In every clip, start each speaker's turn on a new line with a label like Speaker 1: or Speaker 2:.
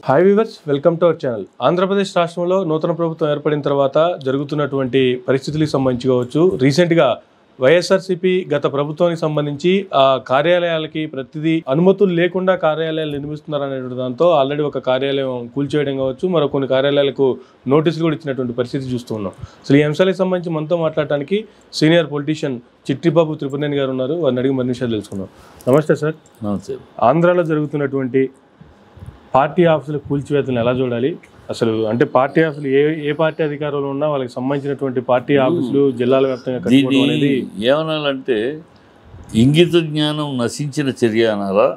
Speaker 1: Hi viewers, welcome to our channel. Andhra Pradesh రాష్ట్రంలో నూతన ప్రభుత్వం ఏర్పడిన తర్వాత జరుగుతున్నటువంటి పరిస్థితులకు సంబంధించి కావచ్చు, రీసెంట్గా వైఎస్ఆర్సీపీ గత ప్రభుత్వానికి సంబంధించి ఆ కార్యాలయాలకి ప్రతిదీ అనుమతులు లేకుండా కార్యాలయాలు నిర్మిస్తున్నారనే దాంతో ఆల్రెడీ ఒక కార్యాలయం కూల్చేయడం కావచ్చు, మరో కొన్ని కార్యాలయాలకు నోటీసులు కూడా ఇచ్చినటువంటి పరిస్థితి చూస్తూ ఉన్నాం. అసలు ఈ అంశాలకు సంబంధించి మనతో మాట్లాడటానికి సీనియర్ పొలిటీషియన్ చిట్టిబాబు త్రిపురనేని గారు ఉన్నారు. వారిని అడిగి మరిన్ని విషయాలు తెలుసుకుందాం. నమస్తే సార్.
Speaker 2: నమస్తే.
Speaker 1: ఆంధ్రాలో జరుగుతున్నటువంటి పార్టీ ఆఫీసులు కూల్చివేతలను ఎలా చూడాలి? అసలు అంటే పార్టీ ఆఫీసులు ఏ పార్టీ అధికారంలో ఉన్నా వాళ్ళకి సంబంధించినటువంటి పార్టీ ఆఫీసులు జిల్లాల వ్యాప్తంగా కట్టుకోవడం అనేది
Speaker 2: ఏమనాలంటే ఇంగిత జ్ఞానం నశించిన చర్య అనాలా,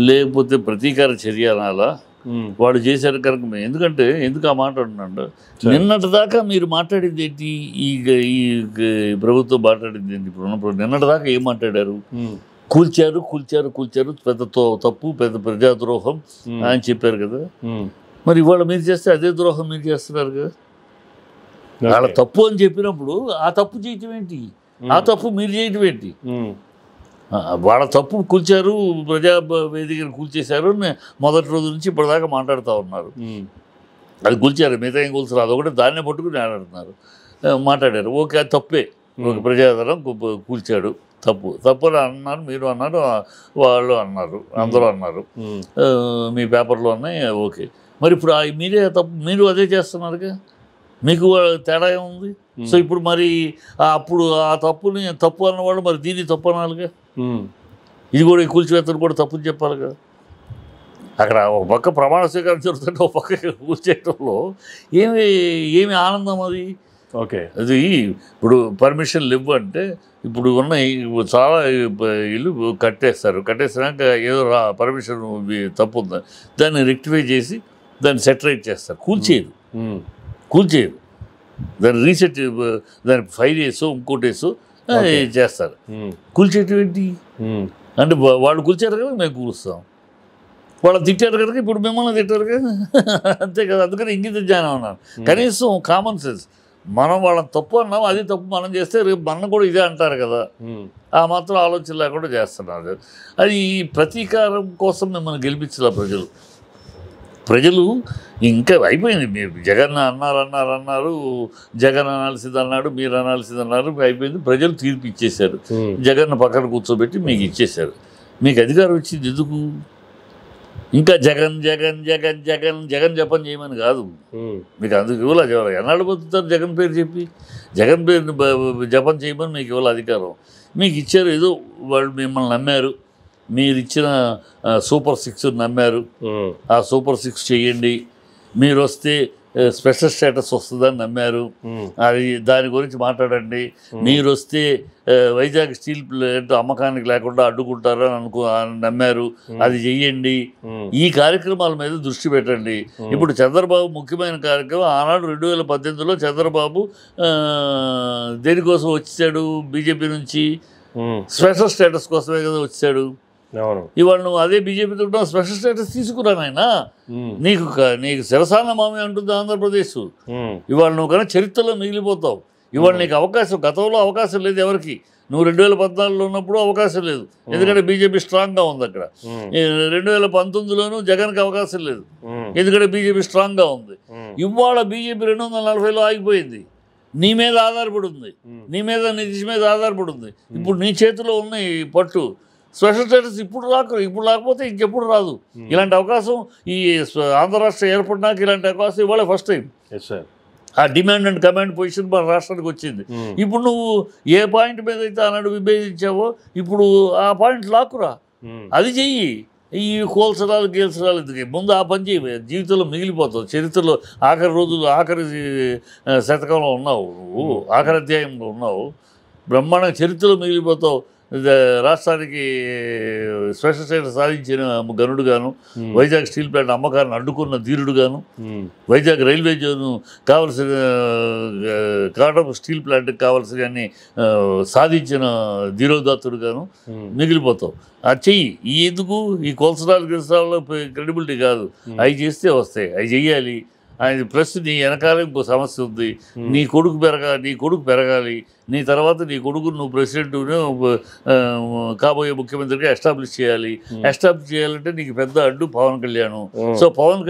Speaker 2: లేకపోతే ప్రతీకార చర్య అనాలా? వాడు చేశారు కనుక ఎందుకంటే ఎందుకు ఆ మాట అంటున్నాడు, నిన్నటి దాకా మీరు మాట్లాడింది ఏంటి? ఈ ప్రభుత్వం మాట్లాడింది ఏంటి? ఇప్పుడు నిన్నటి దాకా ఏం మాట్లాడారు? కూల్చారు కూల్చారు కూల్చారు, పెద్ద తప్పు, పెద్ద ప్రజాద్రోహం అని చెప్పారు కదా. మరి ఇవాళ మీరు చేస్తే అదే ద్రోహం మీరు చేస్తున్నారు కదా. వాళ్ళ తప్పు అని చెప్పినప్పుడు ఆ తప్పు చేయటం ఏంటి? ఆ తప్పు మీరు చేయటం ఏంటి? వాళ్ళ తప్పు కూల్చారు, ప్రజా వేదికను కూల్చేశారు, మొదటి రోజు నుంచి ఇప్పటిదాకా మాట్లాడుతూ ఉన్నారు. అది కూల్చారు, మిగతా ఏం కూల్చారు, అదొకటి దాన్నే పట్టుకుని ఆడుతున్నారు, మాట్లాడారు. ఓకే, అది తప్పే, ఒక ప్రజాదరణ కూల్చాడు, తప్పు తప్పు అని అన్నారు, మీరు అన్నారు, వాళ్ళు అన్నారు, అందరూ అన్నారు, మీ పేపర్లో ఉన్నాయి. ఓకే, మరి ఇప్పుడు మీరే తప్పు, మీరు అదే చేస్తున్నారుగా, మీకు తేడా ఏముంది? సో ఇప్పుడు మరి అప్పుడు ఆ తప్పుని తప్పు అన్నవాళ్ళు మరి దీన్ని తప్పు అనాలిగా, ఇది కూడా ఈ కూల్చివేతను కూడా తప్పు చెప్పాలిగా. అక్కడ ఒక పక్క ప్రమాణ స్వీకారం జరుగుతుంటే ఒక పక్క కూల్చేయటంలో ఏమి ఆనందం అది?
Speaker 1: ఓకే,
Speaker 2: అది ఇప్పుడు పర్మిషన్లు ఇవ్వంటే ఇప్పుడు ఉన్న చాలా ఇల్లు కట్టేసినాక ఏదో పర్మిషన్ తప్పు ఉందా దాన్ని రెక్టిఫై చేసి దాన్ని సెటరైట్ చేస్తారు. కూల్చేయదు, దాన్ని రీసెట్, దాన్ని ఫైల్ వేసో ఇంకోటి వేసో చేస్తారు. కూల్చేయటం ఏంటి అంటే వాళ్ళు కూల్చారు కదా మేము కూలుస్తాం, వాళ్ళు తిట్టారు కనుక ఇప్పుడు మిమ్మల్ని తిట్టారు కదా, అంతే కదా. అందుకని ఇంగిత జ్ఞానం అన్నాను, కనీసం కామన్ సెన్స్. మనం వాళ్ళని తప్పు అన్నాం, అది తప్పు మనం చేస్తే రేపు మనం కూడా ఇదే అంటారు కదా, ఆ మాత్రం ఆలోచన లేకుండా చేస్తున్నారు. అది ప్రతీకారం కోసం మిమ్మల్ని గెలిపించాల ప్రజలు ఇంకా అయిపోయింది. మీరు జగన్ అన్నారు, జగన్ అనాల్సింది అన్నాడు, మీరు అనాల్సింది అన్నారు, అయిపోయింది. ప్రజలు తీర్పు ఇచ్చేశారు, జగన్ పక్కన కూర్చోబెట్టి మీకు ఇచ్చేశారు. మీకు అధికారం వచ్చింది ఎందుకు? ఇంకా జగన్ జగన్ జగన్ జగన్ జగన్ జపం చేయమని కాదు, మీకు అందుకు ఇవ్వాలి అధికారం. ఎన్నాళ్ళు బతుకుతారు జగన్ పేరు చెప్పి? జగన్ పేరు జపం చేయమని మీకు ఇవ్వాలి అధికారం. మీకు ఇచ్చారు, ఏదో వాళ్ళు మిమ్మల్ని నమ్మారు, మీరు ఇచ్చిన సూపర్ 6 నమ్మారు, ఆ సూపర్ 6 చేయండి, మీరు వస్తే స్పెషల్ స్టేటస్ వస్తుందని నమ్మారు, అది దాని గురించి మాట్లాడండి, మీరు వస్తే వైజాగ్ స్టీల్ ప్లాంట్ అమ్మకానికి లేకుండా అడ్డుకుంటారని నమ్మారు, అది చెయ్యండి. ఈ కార్యక్రమాల మీద దృష్టి పెట్టండి. ఇప్పుడు చంద్రబాబు ముఖ్యమైన కార్యక్రమం ఆనాడు 2018లో చంద్రబాబు దేనికోసం వచ్చాడు? బీజేపీ నుంచి స్పెషల్ స్టేటస్ కోసమే కదా వచ్చాడు. ఇవాళ నువ్వు అదే బీజేపీతో స్పెషల్ స్టేటస్ తీసుకురానైనా నీకు శిరసాన మామే అంటుంది ఆంధ్రప్రదేశ్. ఇవాళ నువ్వు కన్నా చరిత్రలో మిగిలిపోతావు. ఇవాళ నీకు అవకాశం, గతంలో అవకాశం లేదు ఎవరికి. నువ్వు 2014లో ఉన్నప్పుడు అవకాశం లేదు, ఎందుకంటే బీజేపీ స్ట్రాంగ్గా ఉంది అక్కడ. 2019లోనూ జగన్కి అవకాశం లేదు, ఎందుకంటే బీజేపీ స్ట్రాంగ్గా ఉంది. ఇవాళ బీజేపీ 240లో ఆగిపోయింది, నీ మీద ఆధారపడి ఉంది, నీ మీద నితీష్ మీద ఆధారపడి ఉంది. ఇప్పుడు నీ చేతిలో ఉన్నాయి పట్టు. స్పెషల్ స్టేటస్ ఇప్పుడు రాకపోతే ఇంకెప్పుడు రాదు. ఇలాంటి అవకాశం ఈ ఆంధ్ర రాష్ట్రం ఏర్పడినాక ఇలాంటి అవకాశం ఇవాళ ఫస్ట్ టైం. ఆ డిమాండ్ అండ్ కమాండ్ పొజిషన్ మన రాష్ట్రానికి వచ్చింది. ఇప్పుడు నువ్వు ఏ పాయింట్ మీద అయితే ఆనాడు విభేదించావో ఇప్పుడు ఆ పాయింట్ లాక్కురా, అది చెయ్యి. ఈ కోల్సరాలు గేల్సరాలు ఎందుకు? ముందు ఆ పని చేయి, జీవితంలో మిగిలిపోతావు. చరిత్రలో ఆఖరి రోజులు, ఆఖరి శతకంలో ఉన్నావు నువ్వు, ఆఖరి అధ్యాయంలో ఉన్నావు, బ్రహ్మాండంగా చరిత్రలో మిగిలిపోతావు. రాష్ట్రానికి స్పెషల్ స్టేటస్ సాధించిన గనుడుగాను, వైజాగ్ స్టీల్ ప్లాంట్ అమ్మకాన్ని అడ్డుకున్న ధీరుడుగాను, వైజాగ్ రైల్వే జోను కావలసిన కాటప్ స్టీల్ ప్లాంట్కి కావాల్సిన అన్ని సాధించిన ధీరోదాత్తుడుగాను మిగిలిపోతావు. అది చెయ్యి. ఎందుకు ఈ కొలసరాలు గిలసరాల్లో క్రెడిబిలిటీ కాదు, అవి చేస్తే వస్తాయి, అవి చెయ్యాలి. ఆయన ప్లస్ నీ వెనకాల ఇంకో సమస్య ఉంది, నీ కొడుకు పెరగాలి, నీ తర్వాత నీ కొడుకు నువ్వు ప్రెసిడెంట్ కాబోయే ముఖ్యమంత్రిగా ఎస్టాబ్లిష్ చేయాలంటే నీకు పెద్ద అడ్డు పవన్ కళ్యాణ్. సో పవన్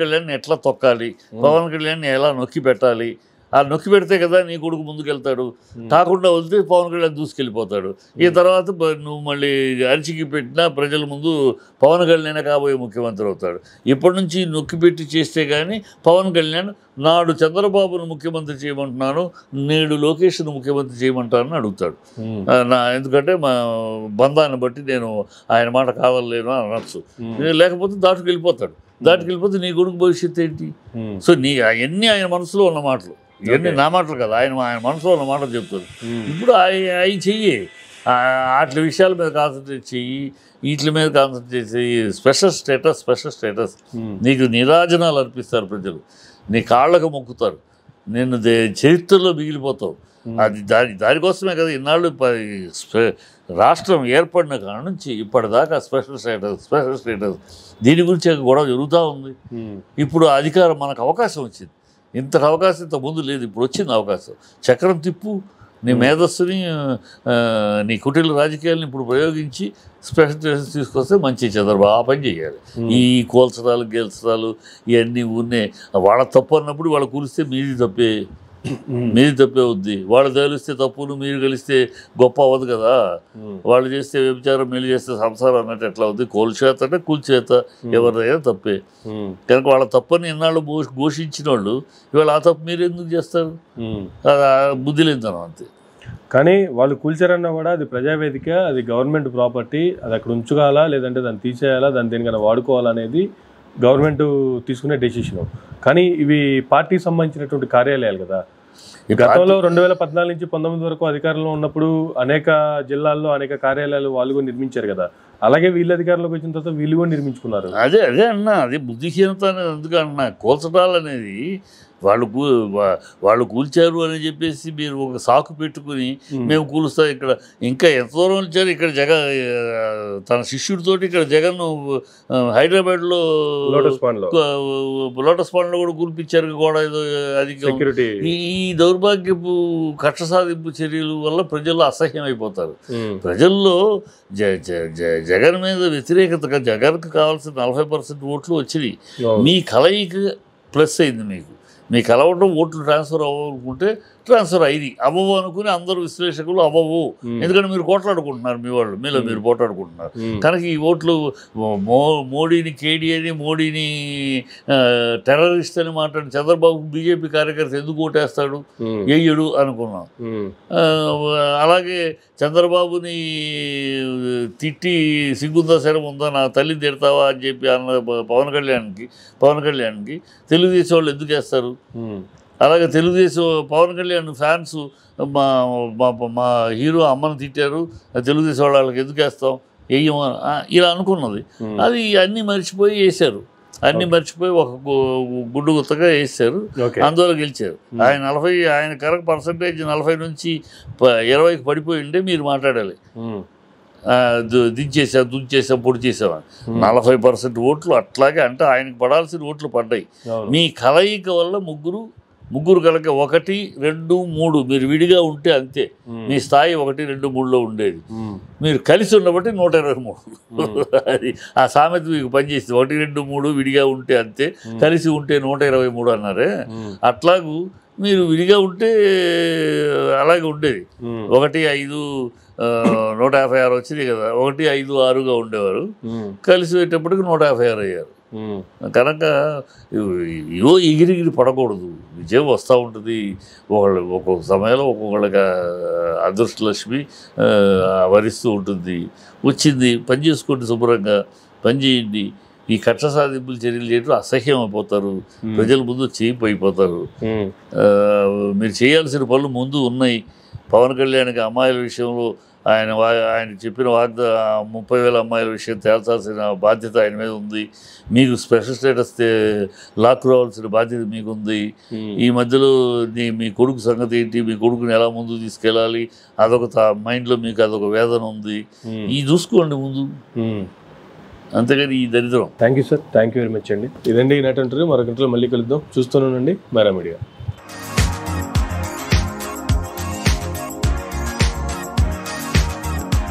Speaker 2: కళ్యాణ్ ఎట్లా తొక్కాలి, పవన్ కళ్యాణ్ ఎలా నొక్కి పెట్టాలి, ఆ నొక్కి పెడితే కదా నీ కొడుకు ముందుకెళ్తాడు, కాకుండా వదిలితే పవన్ కళ్యాణ్ దూసుకెళ్ళిపోతాడు. ఈ తర్వాత నువ్వు మళ్ళీ అరిచికి పెట్టినా ప్రజల ముందు పవన్ కళ్యాణ్ కాబోయే ముఖ్యమంత్రి అవుతాడు. ఇప్పటి నుంచి నొక్కి పెట్టి చేస్తే కానీ పవన్ కళ్యాణ్ నాడు చంద్రబాబును ముఖ్యమంత్రి చేయమంటున్నాను, నేడు లోకేష్ను ముఖ్యమంత్రి చేయమంటానని అడుగుతాడు. ఎందుకంటే మా బంధాన్ని బట్టి నేను ఆయన మాట కావాలేను అని అనొచ్చు. లేకపోతే దాటుకెళ్ళిపోతే నీ కొడుకు భవిష్యత్తు ఏంటి? సో అవన్నీ ఆయన మనసులో ఉన్న మాటలు, ఇవన్నీ నా మాటలు కదా, ఆయన మనసులో ఉన్న మాటలు చెప్తాడు. ఇప్పుడు అవి చెయ్యి, వాటి విషయాల మీద కాన్సన్ట్రేట్ చెయ్యి, వీటి మీద కాన్సన్ట్రేట్ చెయ్యి. స్పెషల్ స్టేటస్ నీకు నీరాజనాలు అర్పిస్తారు ప్రజలు, నీ కాళ్ళకు మొక్కుతారు, నిన్ను చరిత్రలో మిగిలిపోతావు. అది దానికోసమే కదా ఇన్నాళ్ళు రాష్ట్రం ఏర్పడిన కాడ నుంచి ఇప్పటిదాకా స్పెషల్ స్టేటస్ దీని గురించి గొడవ జరుగుతూ ఉంది. ఇప్పుడు అధికారం మనకు అవకాశం వచ్చింది, ఇంత అవకాశం ఇంత ముందు లేదు, ఇప్పుడు వచ్చింది అవకాశం. చక్రం తిప్పు, నీ మేధస్సుని నీ కుటీల రాజకీయాలను ఇప్పుడు ప్రయోగించి స్పెషల్ స్టేటస్ తీసుకొస్తే మంచి చంద్రబాబు ఆ పని చేయాలి. ఈ కోల్చడాలు గెల్చడాలు ఇవన్నీ ఊరినే వాళ్ళ తప్పు అన్నప్పుడు వాళ్ళు కూలిస్తే మీది తప్పే అవుద్ది. వాళ్ళు తెలిస్తే తప్పును మీరు కలిస్తే గొప్ప అవ్వదు కదా. వాళ్ళు చేస్తే వ్యభిచారం మీరు చేస్తే సంసారం అన్నట్టు ఎట్లా అవుద్ది? కోల్చేత అంటే కూల్చేత ఎవరిదైనా తప్పే. కనుక వాళ్ళ తప్పని ఎన్నాళ్ళు ఘోషించిన వాళ్ళు ఇవాళ ఆ తప్పు మీరు ఎందుకు చేస్తారు? బుద్ధి లేదనం అంతే.
Speaker 1: కానీ వాళ్ళు కూల్చారన్నా కూడా అది ప్రజావేదిక, అది గవర్నమెంట్ ప్రాపర్టీ, అది అక్కడ ఉంచుకోవాలా లేదంటే దాన్ని తీసేయాలా, దాన్ని దేనికైనా వాడుకోవాలనేది గవర్నమెంట్ తీసుకునే డెసిషన్. కానీ ఇవి పార్టీకి సంబంధించినటువంటి కార్యాలయాలు కదా. గతంలో 2014 నుంచి 19 వరకు అధికారంలో ఉన్నప్పుడు అనేక జిల్లాల్లో అనేక కార్యాలయాలు వాళ్ళు కూడా నిర్మించారు కదా. అలాగే వీళ్ళు అధికారంలోకి వచ్చిన తర్వాత వీళ్ళు కూడా నిర్మించుకున్నారు.
Speaker 2: అదే అన్నా, అది బుద్ధిహీనత అనేది. ఎందుకన్నా కోల్చడాలు అనేది వాళ్ళు కూల్చారు అని చెప్పేసి మీరు ఒక సాకు పెట్టుకుని మేము కూలుస్తాం ఇక్కడ. ఇంకా ఎంత దూరం వచ్చారు? ఇక్కడ తన శిష్యుడితోటి ఇక్కడ జగన్ హైదరాబాద్లో లోటస్ పాండ్లో కూడా కూల్పించారు కూడా. ఏదో అది ఈ దౌర్భాగ్యపు కక్ష సాధింపు చర్యల వల్ల ప్రజల్లో అసహ్యం అయిపోతారు. ప్రజల్లో జగన్ మీద వ్యతిరేకతగా జగన్కి కావాల్సిన 40% ఓట్లు వచ్చినాయి. మీ కలయిక ప్లస్ అయింది. మీకు కలవడం ఓట్లు ట్రాన్స్ఫర్ అవ్వనుకుంటే ట్రాన్స్ఫర్ అయింది, అవ్వవు అనుకుని అందరూ విశ్లేషకులు అవ్వవు. ఎందుకంటే మీరు పోట్లాడుకుంటున్నారు, మీలో మీరు పోట్లాడుకుంటున్నారు. కనుక ఈ ఓట్లు మోడీని కేడీ అని, మోడీని టెర్రరిస్ట్ అని మాట్లాడి చంద్రబాబు బీజేపీ కార్యకర్త ఎందుకు ఓటేస్తాడు, వెయ్యడు అనుకున్నాం. అలాగే చంద్రబాబుని తిట్టి సిగ్గుందా శరం ఉందా, నా తల్లిని తిడతావా అని చెప్పి అన్న పవన్ కళ్యాణ్కి తెలుగుదేశం వాళ్ళు ఎందుకు వేస్తారు? అలాగే తెలుగుదేశం పవన్ కళ్యాణ్ ఫ్యాన్స్ మా హీరో అమ్మను తిట్టారు, తెలుగుదేశం వాళ్ళకి ఎందుకు వేస్తాం, వేయమో ఇలా అనుకున్నది. అది అన్నీ మర్చిపోయి వేశారు. ఒక గుడ్డు గుత్తగా వేసారు, అందువల్ల గెలిచారు. ఆయన కరెక్ట్ పర్సంటేజ్ 40 నుంచి 20కి పడిపోయి ఉంటే మీరు మాట్లాడాలి, దుంచేసాం పొడి చేసామని. 40% ఓట్లు అట్లాగే అంటే ఆయనకు పడాల్సిన ఓట్లు పడ్డాయి. మీ కలయిక వల్ల ముగ్గురు కలక 1, 2, 3 మీరు విడిగా ఉంటే అంతే. మీ స్థాయి 1, 2, 3లో ఉండేది. మీరు కలిసి ఉన్నబట్టి 123. అది ఆ సామెత మీకు పనిచేస్తుంది. 1, 2, 3 విడిగా ఉంటే అంతే, కలిసి ఉంటే 123 అన్నారే. అట్లాగూ మీరు విడిగా ఉంటే అలాగే ఉండేది. 1, 5, 156 వచ్చినాయి కదా. 1, 5, 6గా ఉండేవారు, కలిసి పెట్టేప్పటికి 156 అయ్యారు. కనుక ఎగిరిగిరి పడకూడదు. విజయం వస్తూ ఉంటుంది. ఒక్కొక్క సమయంలో ఒక్కొక్కళ్ళకి అదృష్టలక్ష్మి వరిస్తూ ఉంటుంది. వచ్చింది, పని చేసుకోండి, శుభ్రంగా పని చేయండి. ఈ కక్ష సాధింపులు చర్యలు చేయడం అసహ్యం అయిపోతారు, ప్రజల ముందు చేయిపోయిపోతారు. మీరు చేయాల్సిన పనులు ముందు ఉన్నాయి. పవన్ కళ్యాణ్కి అమ్మాయిల విషయంలో ఆయన చెప్పిన 30,000 అమ్మాయిల విషయం తేల్చాల్సిన బాధ్యత ఆయన మీద ఉంది. మీకు స్పెషల్ స్టేటస్ లాక్కు రావాల్సిన బాధ్యత మీకుంది. ఈ మధ్యలో మీ కొడుకు సంగతి ఏంటి, మీ కొడుకుని ఎలా ముందుకు తీసుకెళ్ళాలి, అదొక మైండ్లో మీకు అదొక వేదన ఉంది. ఈ చూసుకోండి ముందు. అంతేగాని ఈ దరిద్రం.
Speaker 1: Thank you sir, thank you very much అండి. ఇదండి ఈనాటి ఇంటర్వ్యూ. మరొక ఇంటర్వ్యూలో మళ్ళీ కలుద్దాం. చూస్తూనే ఉండండి మైరా మీడియా.